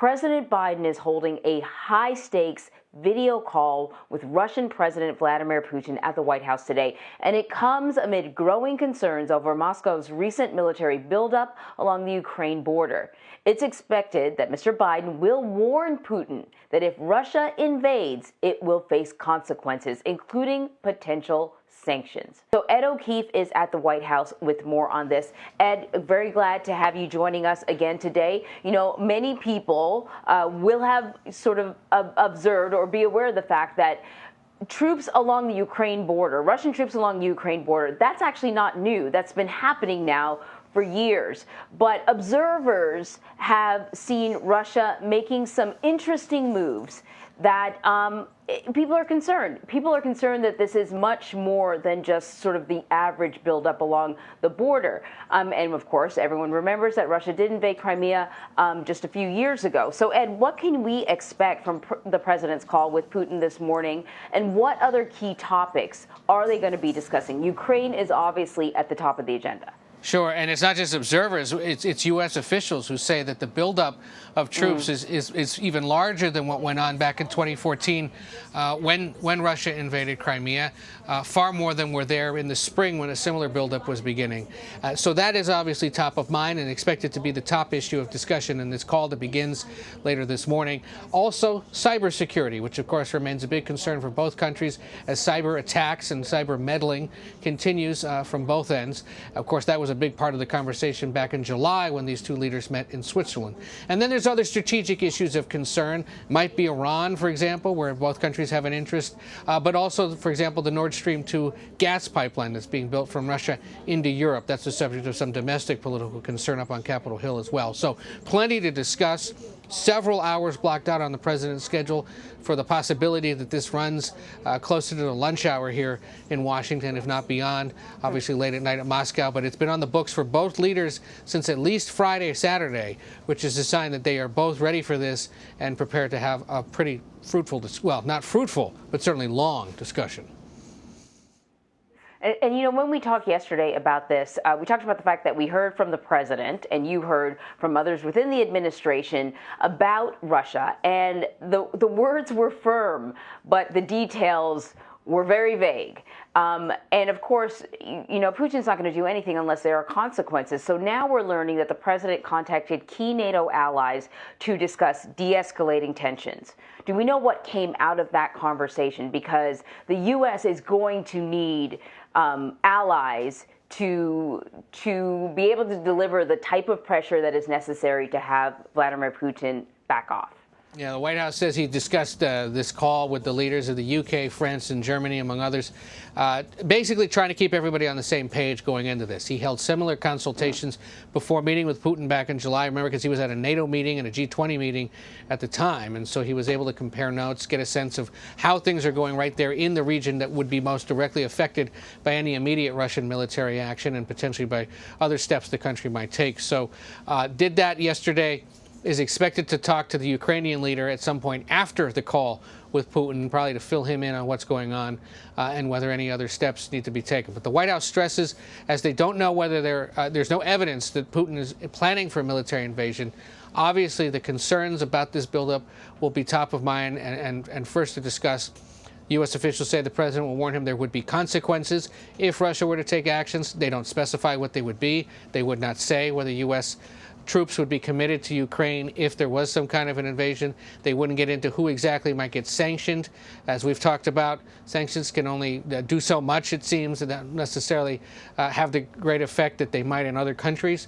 President Biden is holding a high-stakes video call with Russian President Vladimir Putin at the White House today, and it comes amid growing concerns over Moscow's recent military buildup along the Ukraine border. It's expected that Mr. Biden will warn Putin that if Russia invades, it will face consequences, including potential sanctions. So Ed O'Keefe is at the White House with more on this. Ed, very glad to have you joining us again today. You know, many people will have sort of observed or be aware of the fact that troops along the Ukraine border, Russian troops along the Ukraine border, that's actually not new. That's been happening now for years. But observers have seen Russia making some interesting moves that people are concerned. People are concerned that this is much more than just sort of the average buildup along the border. And of course, everyone remembers that Russia did invade Crimea just a few years ago. So Ed, what can we expect from the president's call with Putin this morning? And what other key topics are they going to be discussing? Ukraine is obviously at the top of the agenda. Sure, and it's not just observers, it's U.S. officials who say that the buildup of troops is even larger than what went on back in 2014 when Russia invaded Crimea, far more than were there in the spring when a similar buildup was beginning. So that is obviously top of mind and expected to be the top issue of discussion in this call that begins later this morning. Also, cybersecurity, which of course remains a big concern for both countries as cyber attacks and cyber meddling continues from both ends. Of course, that was a big part of the conversation back in July when these two leaders met in Switzerland. And then there's other strategic issues of concern. Might be Iran, for example, where both countries have an interest, but also, for example, the Nord Stream 2 gas pipeline that's being built from Russia into Europe. That's the subject of some domestic political concern up on Capitol Hill as well. So plenty to discuss. Several hours blocked out on the president's schedule for the possibility that this runs closer to the lunch hour here in Washington, if not beyond, obviously late at night at Moscow. But it's been on the books for both leaders since at least Friday, Saturday, which is a sign that they are both ready for this and prepared to have a pretty fruitful, well, not fruitful, but certainly long discussion. And, you know, when we talked yesterday about this, we talked about the fact that we heard from the president and you heard from others within the administration about Russia. And the words were firm, but the details were very vague. And of course, you know, Putin's not going to do anything unless there are consequences. So now we're learning that the president contacted key NATO allies to discuss de-escalating tensions. Do we know what came out of that conversation? Because the U.S. is going to need allies to be able to deliver the type of pressure that is necessary to have Vladimir Putin back off. Yeah, the White House says he discussed this call with the leaders of the UK, France, and Germany, among others, basically trying to keep everybody on the same page going into this. He held similar consultations before meeting with Putin back in July, remember, because he was at a NATO meeting and a G20 meeting at the time, and so he was able to compare notes, get a sense of how things are going right there in the region that would be most directly affected by any immediate Russian military action and potentially by other steps the country might take. So did that yesterday. Is expected to talk to the Ukrainian leader at some point after the call with Putin, probably to fill him in on what's going on and whether any other steps need to be taken. But the White House stresses, as they don't know whether there's no evidence that Putin is planning for a military invasion, obviously the concerns about this buildup will be top of mind and first to discuss. U.S. officials say the president will warn him there would be consequences if Russia were to take actions. They don't specify what they would be. They would not say whether U.S. troops would be committed to Ukraine if there was some kind of an invasion. They wouldn't get into who exactly might get sanctioned. As we've talked about, sanctions can only do so much, it seems, and not necessarily have the great effect that they might in other countries.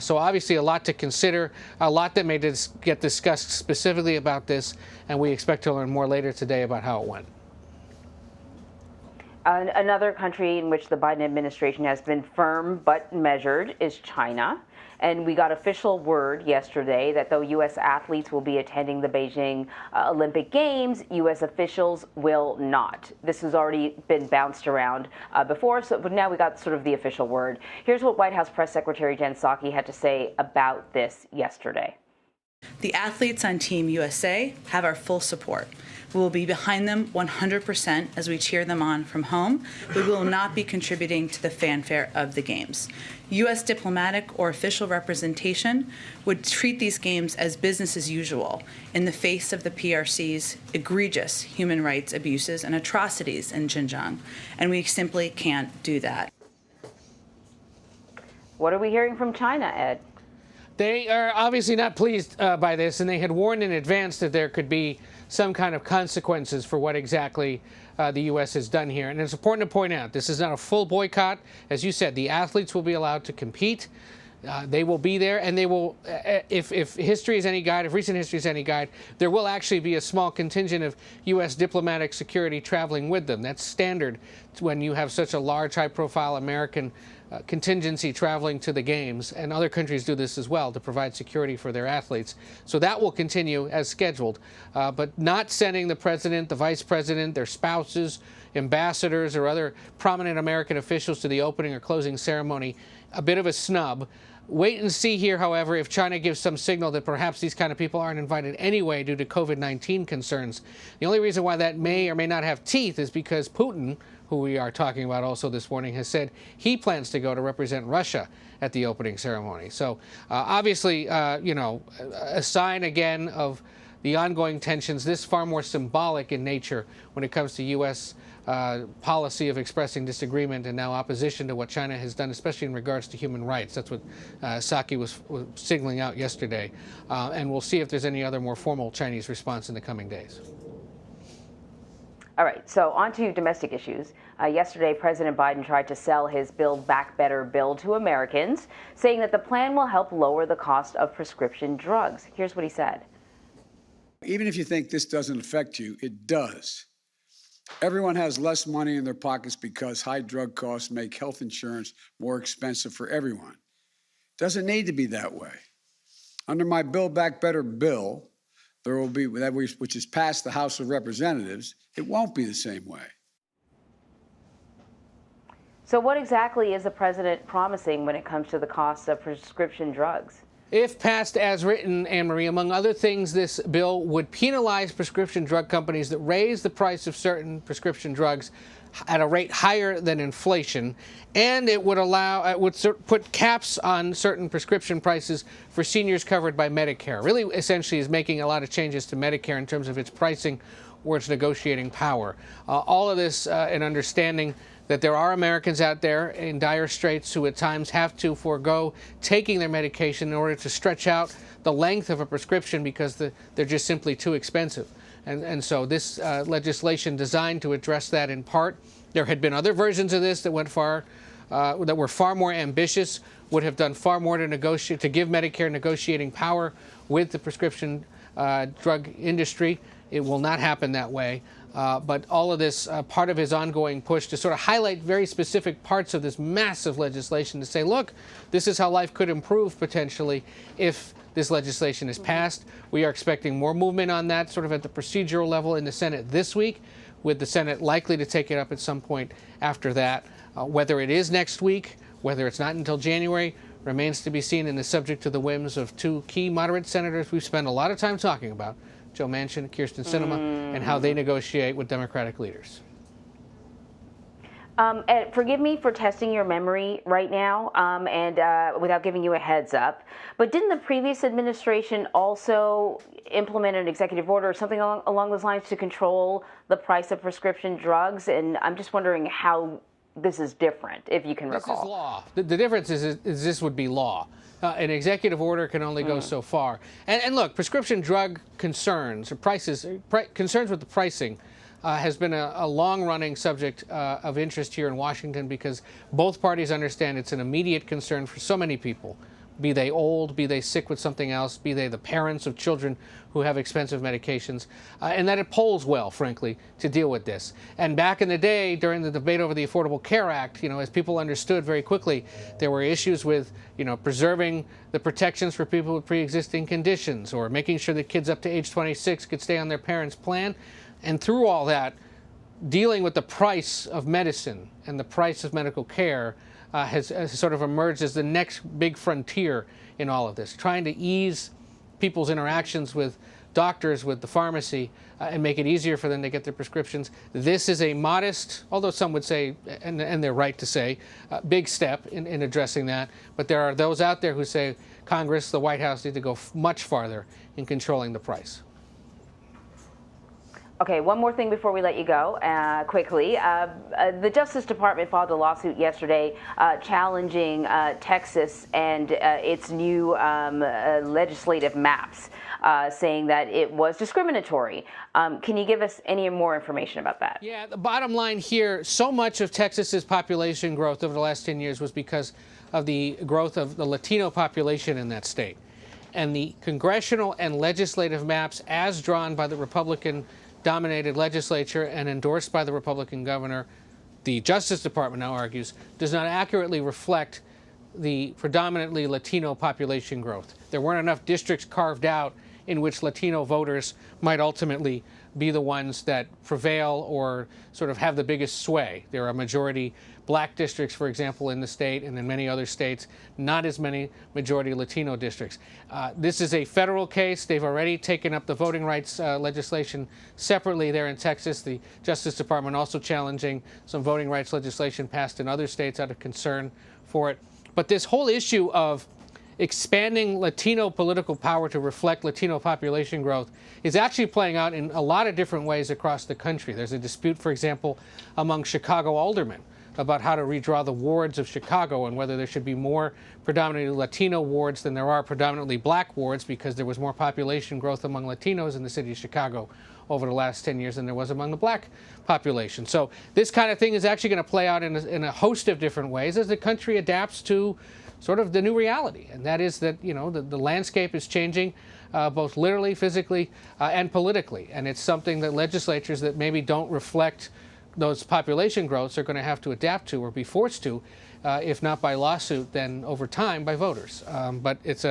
So obviously a lot to consider, a lot that may get discussed specifically about this, and we expect to learn more later today about how it went. Another country in which the Biden administration has been firm but measured is China. And we got official word yesterday that though U.S. athletes will be attending the Beijing Olympic Games, U.S. officials will not. This has already been bounced around before, but now we got sort of the official word. Here's what White House Press Secretary Jen Psaki had to say about this yesterday. The athletes on Team USA have our full support. We will be behind them 100% as we cheer them on from home, but we will not be contributing to the fanfare of the games. U.S. diplomatic or official representation would treat these games as business as usual in the face of the PRC's egregious human rights abuses and atrocities in Xinjiang, and we simply can't do that. What are we hearing from China, Ed? They are obviously not pleased by this, and they had warned in advance that there could be some kind of consequences for what exactly the U.S. has done here. And it's important to point out, this is not a full boycott. As you said, the athletes will be allowed to compete. They will be there, and they will, if history is any guide, if recent history is any guide, there will actually be a small contingent of U.S. diplomatic security traveling with them. That's standard when you have such a large, high-profile American contingency traveling to the games, and other countries do this as well to provide security for their athletes. So that will continue as scheduled, but not sending the president, the vice president, their spouses, ambassadors, or other prominent American officials to the opening or closing ceremony. A bit of a snub. Wait and see here, however, if China gives some signal that perhaps these kind of people aren't invited anyway due to COVID-19 concerns. The only reason why that may or may not have teeth is because Putin, who we are talking about also this morning, has said he plans to go to represent Russia at the opening ceremony. So obviously, you know, a sign again of the ongoing tensions, this far more symbolic in nature when it comes to U.S. Policy of expressing disagreement and now opposition to what China has done, especially in regards to human rights. That's what Psaki was signaling out yesterday. And we'll see if there's any other more formal Chinese response in the coming days. All right, so on to domestic issues. Yesterday, President Biden tried to sell his Build Back Better bill to Americans, saying that the plan will help lower the cost of prescription drugs. Here's what he said. Even if you think this doesn't affect you, it does. Everyone has less money in their pockets because high drug costs make health insurance more expensive for everyone. It doesn't need to be that way. Under my Build Back Better bill, there will be, which is passed the House of Representatives, it won't be the same way. So what exactly is the president promising when it comes to the cost of prescription drugs? If passed as written, Anne-Marie, among other things, this bill would penalize prescription drug companies that raise the price of certain prescription drugs at a rate higher than inflation, and it would put caps on certain prescription prices for seniors covered by Medicare. Really, essentially, is making a lot of changes to Medicare in terms of its pricing or its negotiating power. All of this in understanding that there are Americans out there in dire straits who at times have to forego taking their medication in order to stretch out the length of a prescription because they're just simply too expensive. And so this legislation designed to address that in part. There had been other versions of this that went that were far more ambitious, would have done far more to negotiate, to give Medicare negotiating power with the prescription drug industry. It will not happen that way. But all of this, part of his ongoing push to sort of highlight very specific parts of this massive legislation to say, look, this is how life could improve potentially if this legislation is passed. We are expecting more movement on that sort of at the procedural level in the Senate this week, with the Senate likely to take it up at some point after that. Whether it is next week, whether it's not until January, remains to be seen and is subject to the whims of two key moderate senators we've spent a lot of time talking about, Joe Manchin and Kyrsten Sinema, and how they negotiate with Democratic leaders. Ed, forgive me for testing your memory right now and without giving you a heads up, but didn't the previous administration also implement an executive order or something along those lines to control the price of prescription drugs? And I'm just wondering how this is different, if you can recall. This is law. The difference is this would be law. An executive order can only go so far. And look, prescription drug concerns or concerns with the pricing has been a long-running subject of interest here in Washington because both parties understand it's an immediate concern for so many people, be they old, be they sick with something else, be they the parents of children who have expensive medications, and that it polls well, frankly, to deal with this. And back in the day, during the debate over the Affordable Care Act, you know, as people understood very quickly, there were issues with, you know, preserving the protections for people with pre-existing conditions or making sure that kids up to age 26 could stay on their parents' plan. And through all that, dealing with the price of medicine and the price of medical care has sort of emerged as the next big frontier in all of this, trying to ease people's interactions with doctors, with the pharmacy, and make it easier for them to get their prescriptions. This is a modest, although some would say, and they're right to say, big step in addressing that. But there are those out there who say Congress, the White House, need to go much farther in controlling the price. Okay, one more thing before we let you go, quickly. The Justice Department filed a lawsuit yesterday challenging Texas and its new legislative maps, saying that it was discriminatory. Can you give us any more information about that? Yeah, the bottom line here, so much of Texas's population growth over the last 10 years was because of the growth of the Latino population in that state. And the congressional and legislative maps, as drawn by the Republican-dominated legislature and endorsed by the Republican governor, the Justice Department now argues, does not accurately reflect the predominantly Latino population growth. There weren't enough districts carved out in which Latino voters might ultimately be the ones that prevail or sort of have the biggest sway. There are majority black districts, for example, in the state, and in many other states, not as many majority Latino districts. This is a federal case. They've already taken up the voting rights legislation separately there in Texas. The Justice Department also challenging some voting rights legislation passed in other states out of concern for it. But this whole issue of expanding Latino political power to reflect Latino population growth is actually playing out in a lot of different ways across the country. There's a dispute, for example, among Chicago aldermen about how to redraw the wards of Chicago and whether there should be more predominantly Latino wards than there are predominantly black wards, because there was more population growth among Latinos in the city of Chicago over the last 10 years than there was among the black population. So this kind of thing is actually going to play out in a host of different ways as the country adapts to sort of the new reality, and that is that, you know, the landscape is changing both literally, physically, and politically, and it's something that legislatures that maybe don't reflect those population growths are going to have to adapt to or be forced to, if not by lawsuit, then over time by voters. But it's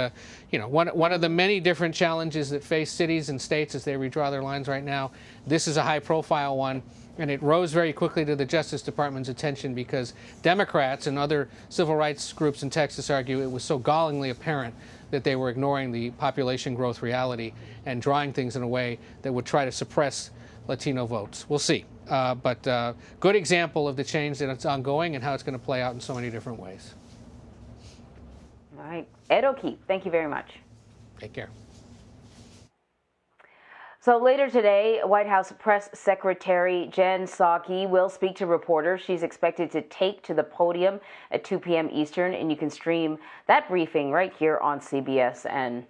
one of the many different challenges that face cities and states as they redraw their lines right now. This is a high-profile one, and it rose very quickly to the Justice Department's attention because Democrats and other civil rights groups in Texas argue it was so gallingly apparent that they were ignoring the population growth reality and drawing things in a way that would try to suppress Latino votes. We'll see. But good example of the change that's ongoing and how it's going to play out in so many different ways. All right. Ed O'Keefe, thank you very much. Take care. So later today, White House Press Secretary Jen Psaki will speak to reporters. She's expected to take to the podium at 2 p.m. Eastern, and you can stream that briefing right here on CBSN.